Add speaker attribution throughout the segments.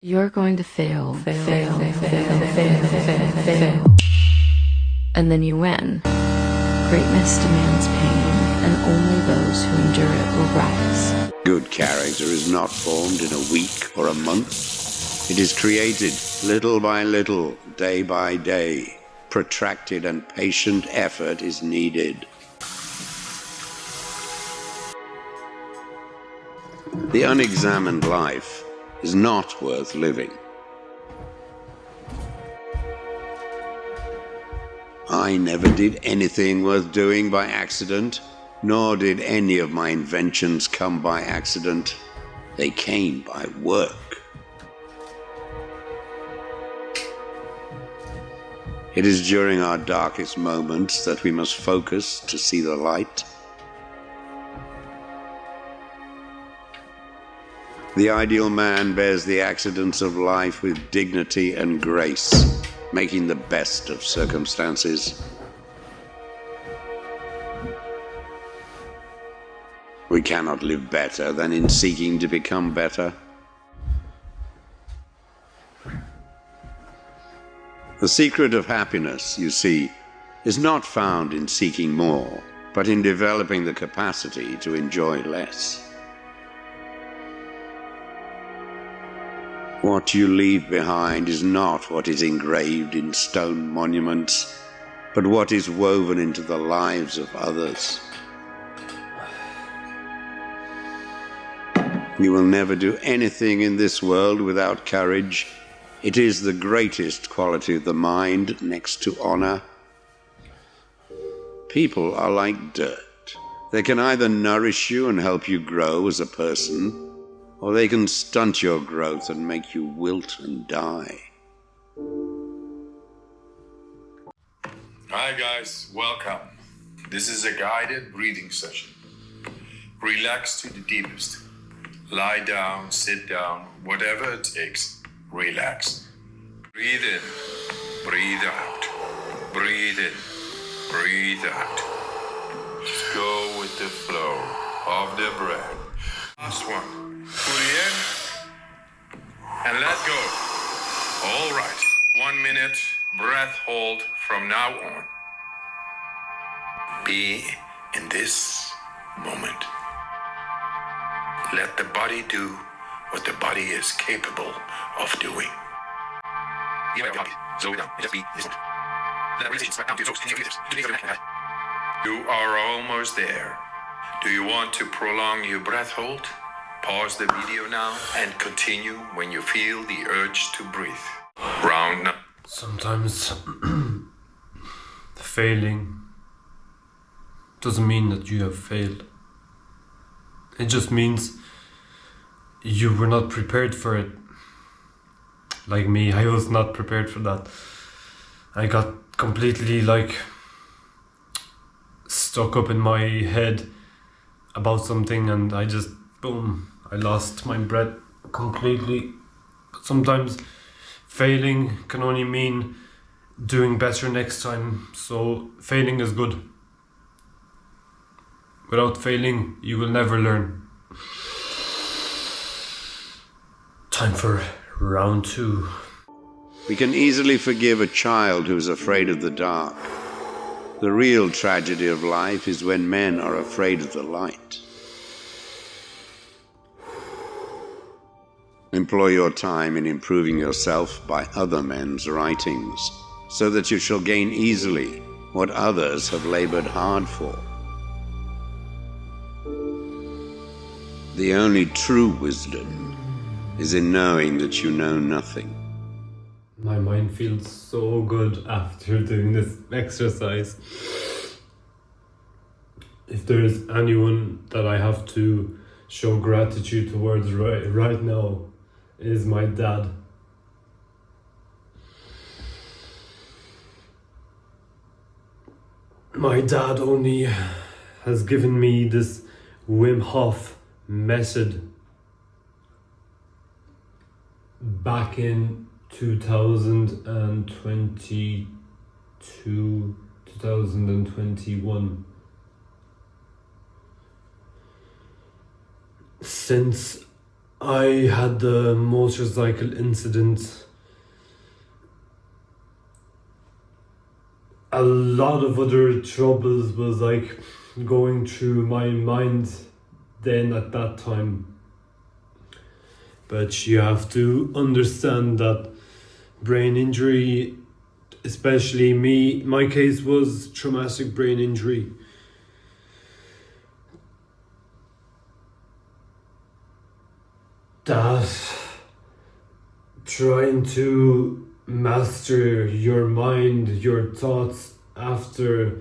Speaker 1: You're going to fail. And then you win. Greatness demands pain, and only those who endure it will rise.
Speaker 2: Good character is not formed in a week or a month. It is created little by little, day by day. Protracted and patient effort is needed. The unexamined life is not worth living. I never did anything worth doing by accident, nor did any of my inventions come by accident. They came by work. It is during our darkest moments that we must focus to see the light. The ideal man bears the accidents of life with dignity and grace, making the best of circumstances. We cannot live better than in seeking to become better. The secret of happiness, you see, is not found in seeking more, but in developing the capacity to enjoy less. What you leave behind is not what is engraved in stone monuments, but what is woven into the lives of others. You will never do anything in this world without courage. It is the greatest quality of the mind, next to honor. People are like dirt. They can either nourish you and help you grow as a person, or they can stunt your growth and make you wilt and die.
Speaker 3: Hi guys, welcome. This is a guided breathing session. Relax to the deepest. Lie down, sit down, whatever it takes. Relax. Breathe in, breathe out. Breathe in, breathe out. Just go with the flow of the breath. Last one. Put it in and let go. All right. 1 minute breath hold from now on. Be in this moment. Let the body do what the body is capable of doing. You are almost there. Do you want to prolong your breath hold? Pause the video now and continue when you feel the urge to breathe. Round number.
Speaker 4: Sometimes failing doesn't mean that you have failed. It just means you were not prepared for it. Like me, I was not prepared for that. I got completely stuck up in my head about something, and I just boom, I lost my breath completely. Sometimes failing can only mean doing better next time, so failing is good. Without failing, you will never learn. Time for round 2.
Speaker 2: We can easily forgive a child who is afraid of the dark. The real tragedy of life is when men are afraid of the light. Employ your time in improving yourself by other men's writings, so that you shall gain easily what others have labored hard for. The only true wisdom is in knowing that you know nothing.
Speaker 4: My mind feels so good after doing this exercise. If there is anyone that I have to show gratitude towards right now, it is my dad. My dad only has given me this Wim Hof method back in 2022, 2021. Since I had the motorcycle incident. A lot of other troubles was like going through my mind then at that time. But you have to understand that brain injury, especially me, my case was traumatic brain injury. That trying to master your mind, your thoughts after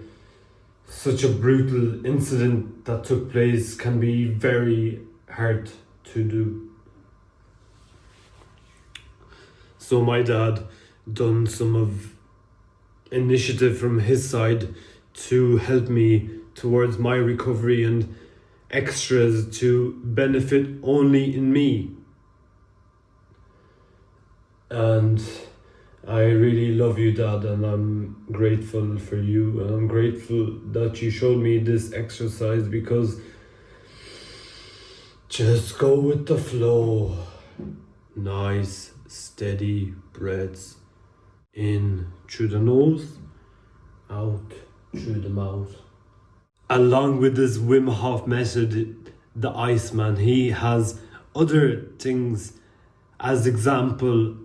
Speaker 4: such a brutal incident that took place can be very hard to do. So my dad done some of initiative from his side to help me towards my recovery and extras to benefit only in me. And I really love you, Dad, and I'm grateful for you, and I'm grateful that you showed me this exercise, because just go with the flow. Nice, steady breaths in through the nose, out through the mouth. Along with this Wim Hof method, the Iceman, he has other things as example.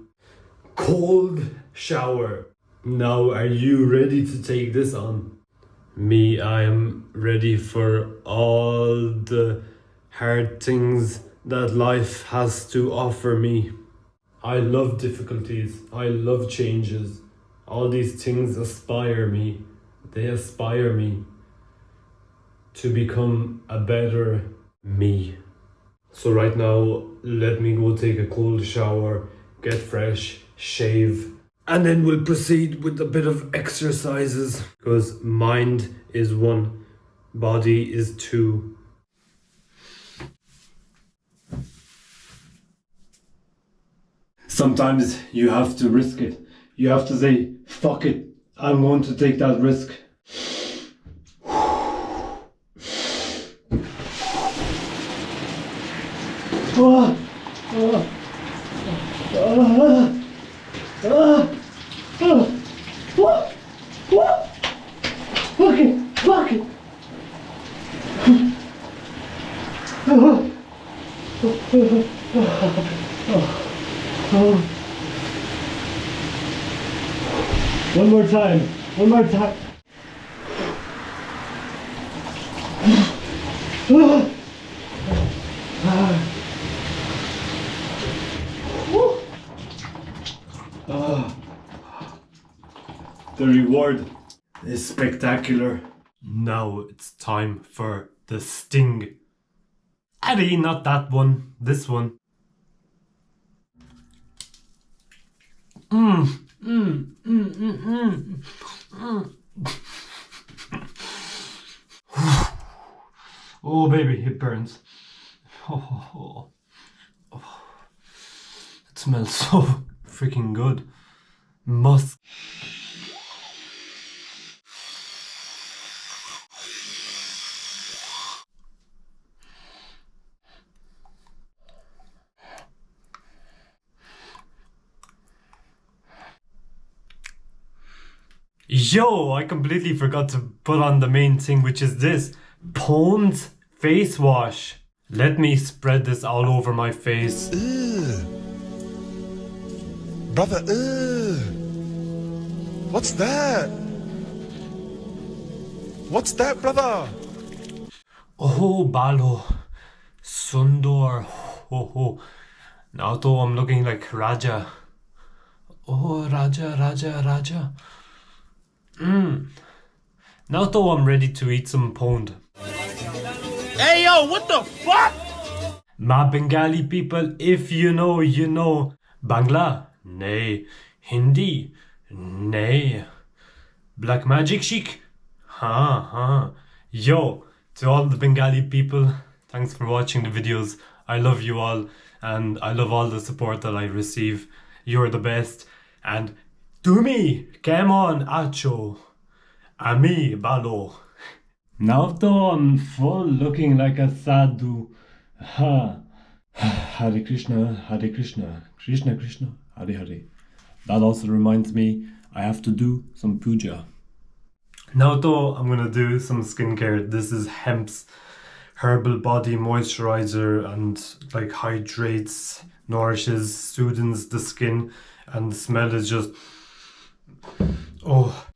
Speaker 4: Cold shower. Now, are you ready to take this on? Me, I am ready for all the hard things that life has to offer me. I love difficulties. I love changes. All these things aspire me. They aspire me to become a better me. So right now, let me go take a cold shower, get fresh, shave, and then we'll proceed with a bit of exercises, because mind is one, body is two. Sometimes you have to risk it. You have to say, fuck it, I'm going to take that risk. Fuck it. One more time. The reward is spectacular. Now it's time for the sting. Addy, not that one, this one. Oh baby, it burns. Oh. It smells so freaking good. Musk. Yo, I completely forgot to put on the main thing, which is this Pond's face wash. Let me spread this all over my face.
Speaker 5: Ugh. Brother, ugh. What's that? What's that, brother?
Speaker 4: Oh, Balo. Sundor. Oh. Now though I'm looking like Raja. Oh, Raja. Now though I'm ready to eat some pond.
Speaker 5: Hey, yo, what the fuck?
Speaker 4: My Bengali people, if you know, you know. Bangla? Nay. Hindi? Nay. Black magic chic? Ha. Yo, to all the Bengali people, thanks for watching the videos. I love you all, and I love all the support that I receive. You're the best. And to me, come on, Acho. Ami, Balo. Now though I'm full looking like a sadhu. Ha. Hare Krishna, Krishna Krishna, Hare Hare. That also reminds me, I have to do some puja. Now though, I'm gonna do some skincare. This is Hemp's herbal body moisturizer and like hydrates, nourishes, soothes the skin, and the smell is just, oh.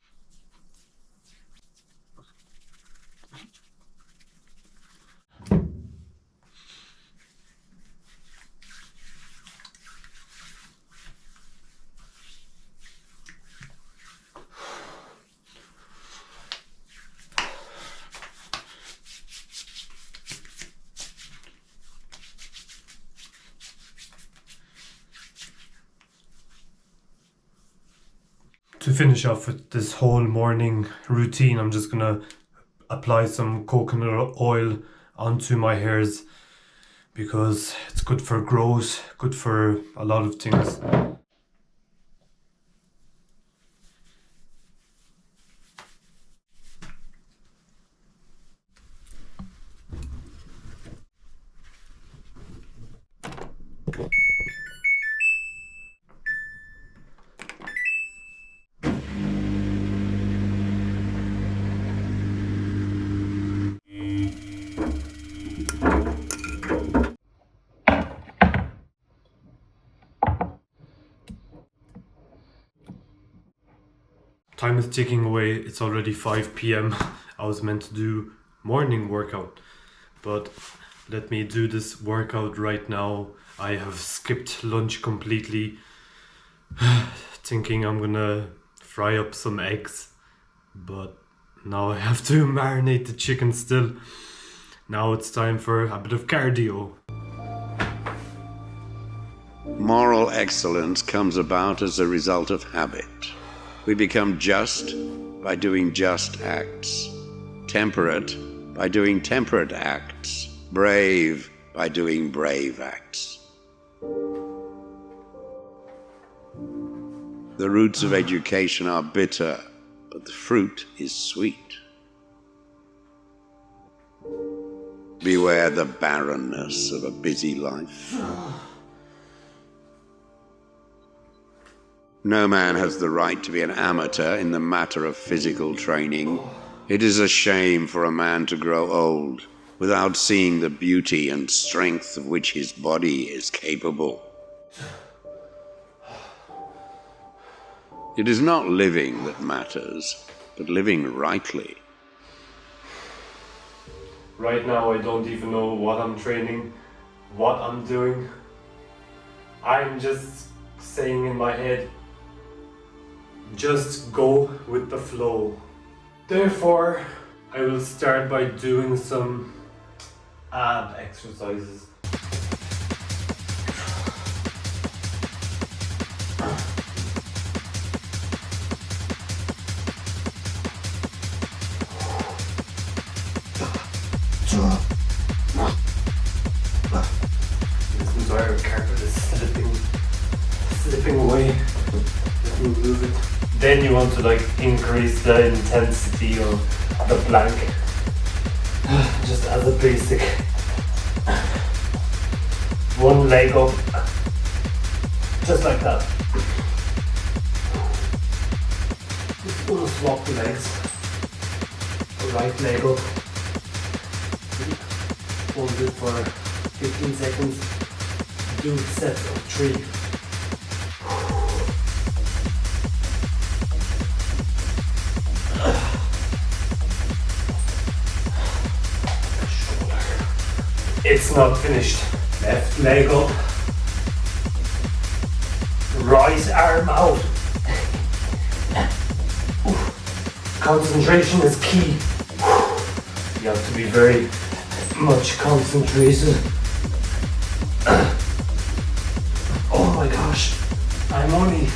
Speaker 4: To finish off with this whole morning routine, I'm just gonna apply some coconut oil onto my hairs because it's good for growth, good for a lot of things. Time is ticking away. It's already 5 p.m. I was meant to do morning workout, but let me do this workout right now. I have skipped lunch completely, thinking I'm gonna fry up some eggs, but now I have to marinate the chicken still. Now it's time for a bit of cardio.
Speaker 2: Moral excellence comes about as a result of habit. We become just by doing just acts, temperate by doing temperate acts, brave by doing brave acts. The roots of education are bitter, but the fruit is sweet. Beware the barrenness of a busy life. No man has the right to be an amateur in the matter of physical training. It is a shame for a man to grow old without seeing the beauty and strength of which his body is capable. It is not living that matters, but living rightly.
Speaker 4: Right now I don't even know what I'm training, what I'm doing. I'm just saying in my head, just go with the flow. Therefore, I will start by doing some ab exercises. This entire carpet is slipping away. Let me move it. Then you want to like increase the intensity of the plank, just as a basic. One leg up, just like that. Just gonna swap the legs. The right leg up. Hold it for 15 seconds. Do sets of 3. It's not finished. Left leg up. Right arm out. Concentration is key. You have to be very much concentrated. Oh my gosh. I'm only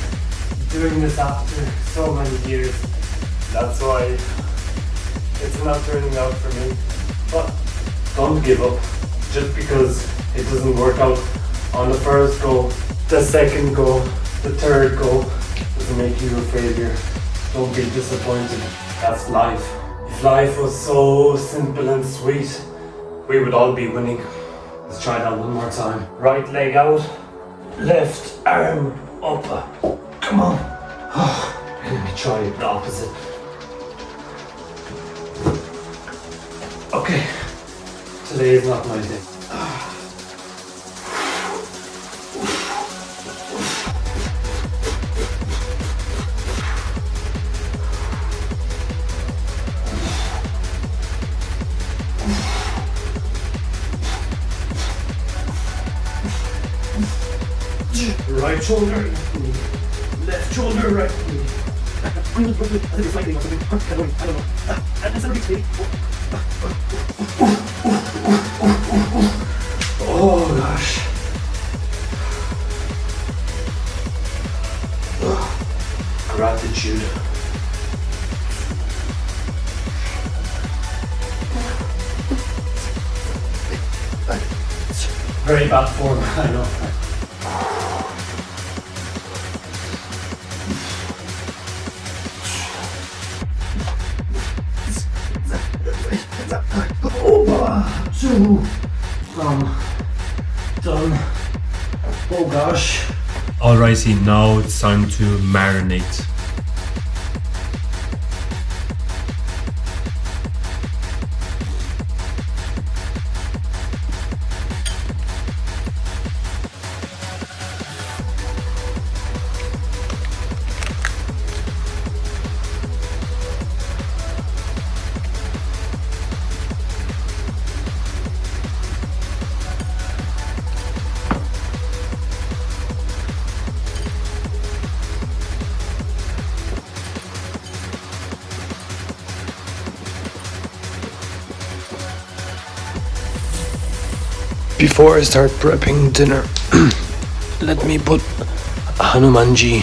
Speaker 4: doing this after so many years. That's why it's not turning out for me. But don't give up. Just because it doesn't work out on the first go, the second go, the third go, doesn't make you a failure. Don't be disappointed. That's life. If life was so simple and sweet, we would all be winning. Let's try that one more time. Right leg out, left arm up. Come on. Let me try the opposite. Okay, today is not my day. Right shoulder, left knee. Left shoulder, right knee. Oh gosh. Gratitude. Very bad form, I know. Done. Oh gosh. Alrighty, now it's time to marinate.
Speaker 6: Before I start prepping dinner, let me put Hanumanji.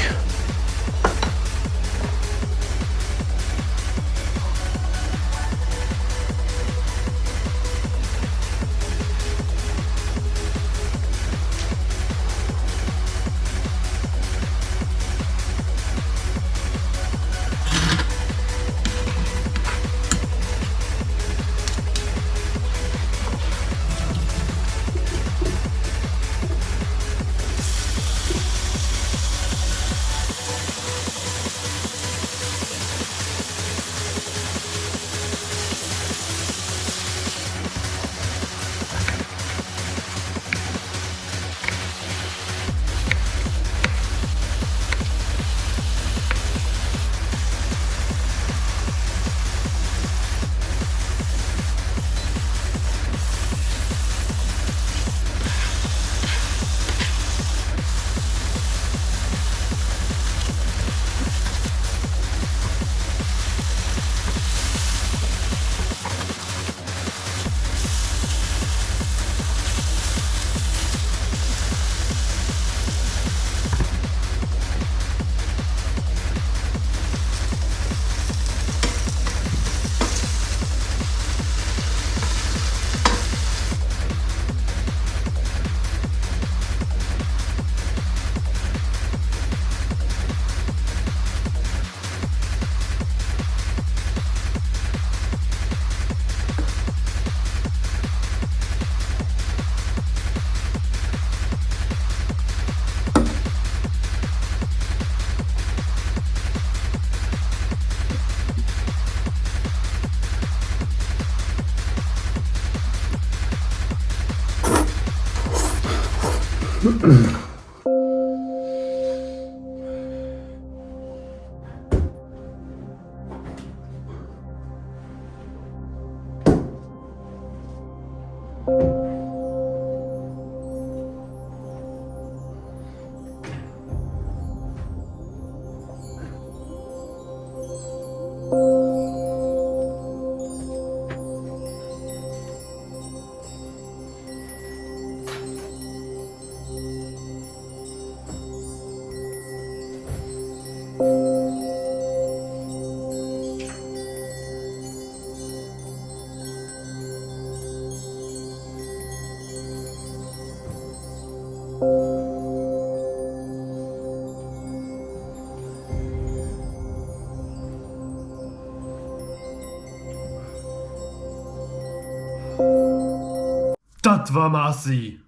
Speaker 4: Tatvamasi.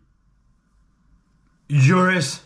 Speaker 4: Juris